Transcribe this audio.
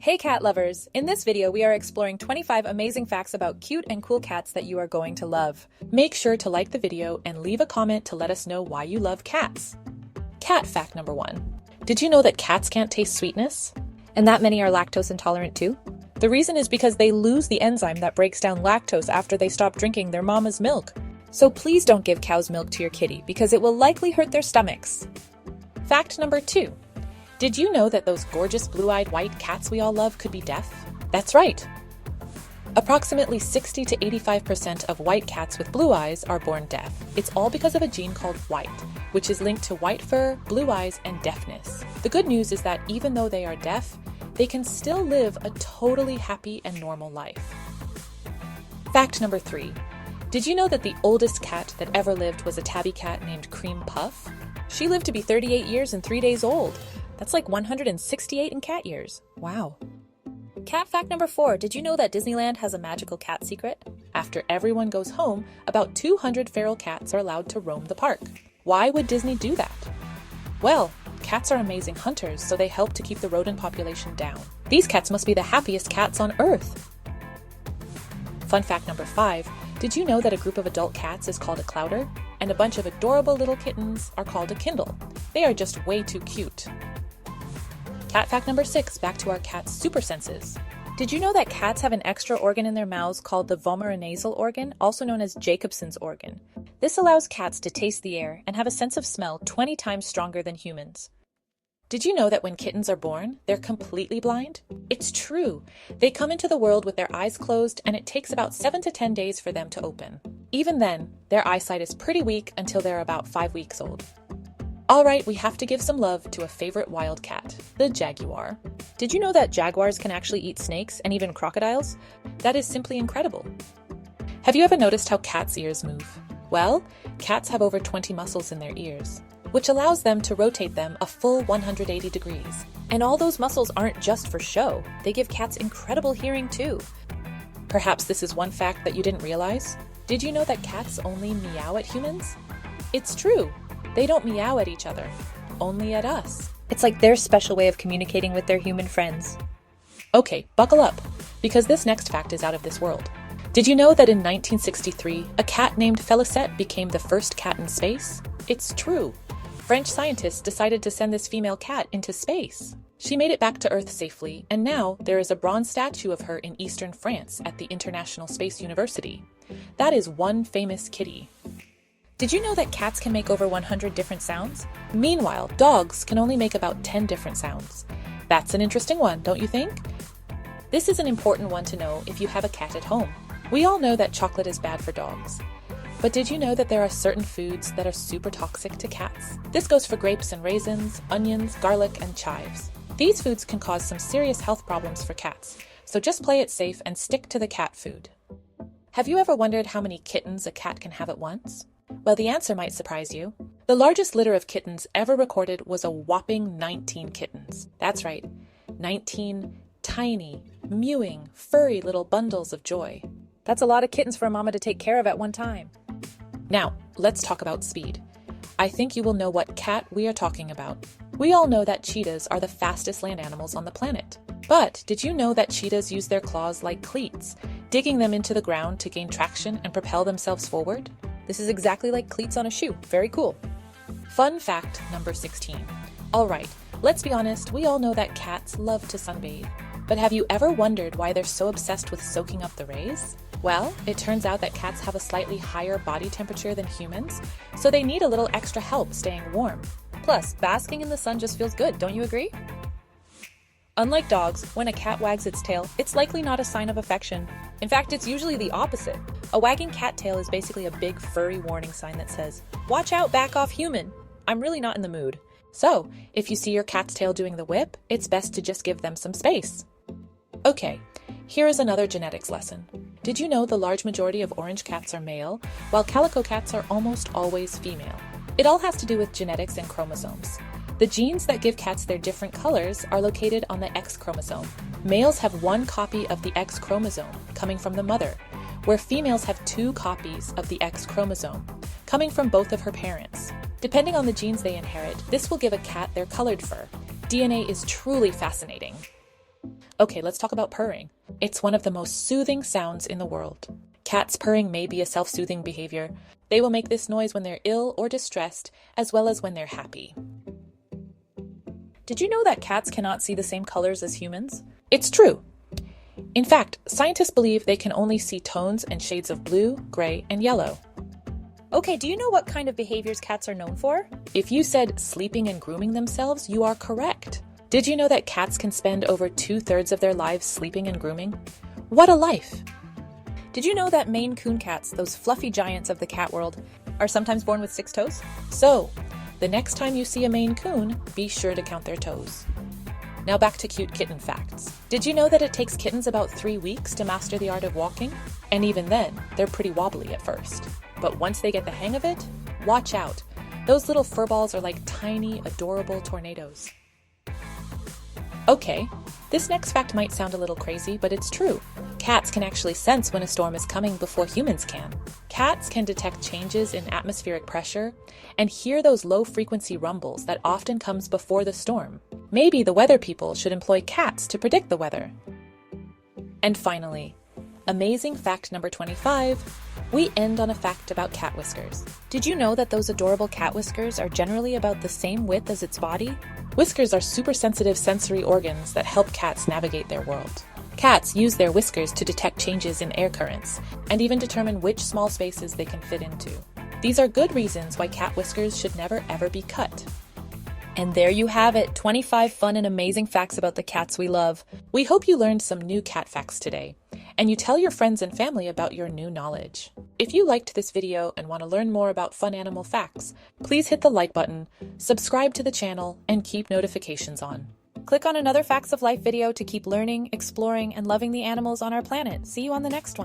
Hey cat lovers! In this video, we are exploring 25 amazing facts about cute and cool cats that you are going to love. Make sure to like the video and leave a comment to let us know why you love cats. Cat fact number 1. Did you know that cats can't taste sweetness? And that many are lactose intolerant too? The reason is because they lose the enzyme that breaks down lactose after they stop drinking their mama's milk. So please don't give cow's milk to your kitty because it will likely hurt their stomachs. Fact number 2. Did you know that those gorgeous blue-eyed white cats we all love could be deaf? That's right! Approximately 60 to 85% of white cats with blue eyes are born deaf. It's all because of a gene called white, which is linked to white fur, blue eyes, and deafness. The good news is that even though they are deaf, they can still live a totally happy and normal life. Fact number 3. Did you know that the oldest cat that ever lived was a tabby cat named Cream Puff? She lived to be 38 years and 3 days old. That's like 168 in cat years. Wow. Cat fact number 4. Did you know that Disneyland has a magical cat secret? After everyone goes home, about 200 feral cats are allowed to roam the park. Why would Disney do that? Well, cats are amazing hunters, so they help to keep the rodent population down. These cats must be the happiest cats on Earth. Fun fact number 5. Did you know that a group of adult cats is called a clouder? And a bunch of adorable little kittens are called a kindle. They are just way too cute. Cat fact number 6, back to our cat's super senses. Did you know that cats have an extra organ in their mouths called the vomeronasal organ, also known as Jacobson's organ? This allows cats to taste the air and have a sense of smell 20 times stronger than humans. Did you know that when kittens are born, they're completely blind? It's true. They come into the world with their eyes closed, and it takes about 7 to 10 days for them to open. Even then, their eyesight is pretty weak until they're about 5 weeks old. Alright, we have to give some love to a favorite wild cat, the jaguar. Did you know that jaguars can actually eat snakes and even crocodiles? That is simply incredible. Have you ever noticed how cats' ears move? Well, cats have over 20 muscles in their ears, which allows them to rotate them a full 180 degrees. And all those muscles aren't just for show, they give cats incredible hearing too. Perhaps this is one fact that you didn't realize? Did you know that cats only meow at humans? It's true. They don't meow at each other, only at us. It's like their special way of communicating with their human friends. Okay, buckle up, because this next fact is out of this world. Did you know that in 1963, a cat named Felicette became the first cat in space? It's true. French scientists decided to send this female cat into space. She made it back to Earth safely, and now there is a bronze statue of her in eastern France at the International Space University. That is one famous kitty. Did you know that cats can make over 100 different sounds? Meanwhile, dogs can only make about 10 different sounds. That's an interesting one, don't you think? This is an important one to know if you have a cat at home. We all know that chocolate is bad for dogs. But did you know that there are certain foods that are super toxic to cats? This goes for grapes and raisins, onions, garlic, and chives. These foods can cause some serious health problems for cats, so just play it safe and stick to the cat food. Have you ever wondered how many kittens a cat can have at once? Well, the answer might surprise you. The largest litter of kittens ever recorded was a whopping 19 kittens. That's right, 19 tiny, mewing, furry little bundles of joy. That's a lot of kittens for a mama to take care of at one time. Now, let's talk about speed. I think you will know what cat we are talking about. We all know that cheetahs are the fastest land animals on the planet. But did you know that cheetahs use their claws like cleats, digging them into the ground to gain traction and propel themselves forward? This is exactly like cleats on a shoe. Very cool. Fun fact number 16. Alright, let's be honest, we all know that cats love to sunbathe. But have you ever wondered why they're so obsessed with soaking up the rays? Well, it turns out that cats have a slightly higher body temperature than humans, so they need a little extra help staying warm. Plus, basking in the sun just feels good, don't you agree? Unlike dogs, when a cat wags its tail, it's likely not a sign of affection. In fact, it's usually the opposite. A wagging cat tail is basically a big furry warning sign that says, "Watch out, back off human. I'm really not in the mood." So, if you see your cat's tail doing the whip, it's best to just give them some space. Okay, here is another genetics lesson. Did you know the large majority of orange cats are male, while calico cats are almost always female? It all has to do with genetics and chromosomes. The genes that give cats their different colors are located on the X chromosome. Males have one copy of the X chromosome, coming from the mother, where females have 2 copies of the X chromosome, coming from both of her parents. Depending on the genes they inherit, this will give a cat their colored fur. DNA is truly fascinating. Okay, let's talk about purring. It's one of the most soothing sounds in the world. Cats purring may be a self-soothing behavior. They will make this noise when they're ill or distressed, as well as when they're happy. Did you know that cats cannot see the same colors as humans? It's true. In fact, scientists believe they can only see tones and shades of blue, gray, and yellow. Okay, do you know what kind of behaviors cats are known for? If you said sleeping and grooming themselves, you are correct. Did you know that cats can spend over 2/3 of their lives sleeping and grooming? What a life! Did you know that Maine Coon cats, those fluffy giants of the cat world, are sometimes born with 6 toes? So, the next time you see a Maine Coon, be sure to count their toes. Now back to cute kitten facts. Did you know that it takes kittens about 3 weeks to master the art of walking? And even then, they're pretty wobbly at first. But once they get the hang of it, watch out. Those little furballs are like tiny, adorable tornadoes. Okay, this next fact might sound a little crazy, but it's true. Cats can actually sense when a storm is coming before humans can. Cats can detect changes in atmospheric pressure and hear those low-frequency rumbles that often comes before the storm. Maybe the weather people should employ cats to predict the weather. And finally, amazing fact number 25, we end on a fact about cat whiskers. Did you know that those adorable cat whiskers are generally about the same width as its body? Whiskers are super sensitive sensory organs that help cats navigate their world. Cats use their whiskers to detect changes in air currents and even determine which small spaces they can fit into. These are good reasons why cat whiskers should never ever be cut. And there you have it, 25 fun and amazing facts about the cats we love. We hope you learned some new cat facts today, and you tell your friends and family about your new knowledge. If you liked this video and want to learn more about fun animal facts, please hit the like button, subscribe to the channel, and keep notifications on. Click on another Facts of Life video to keep learning, exploring, and loving the animals on our planet. See you on the next one.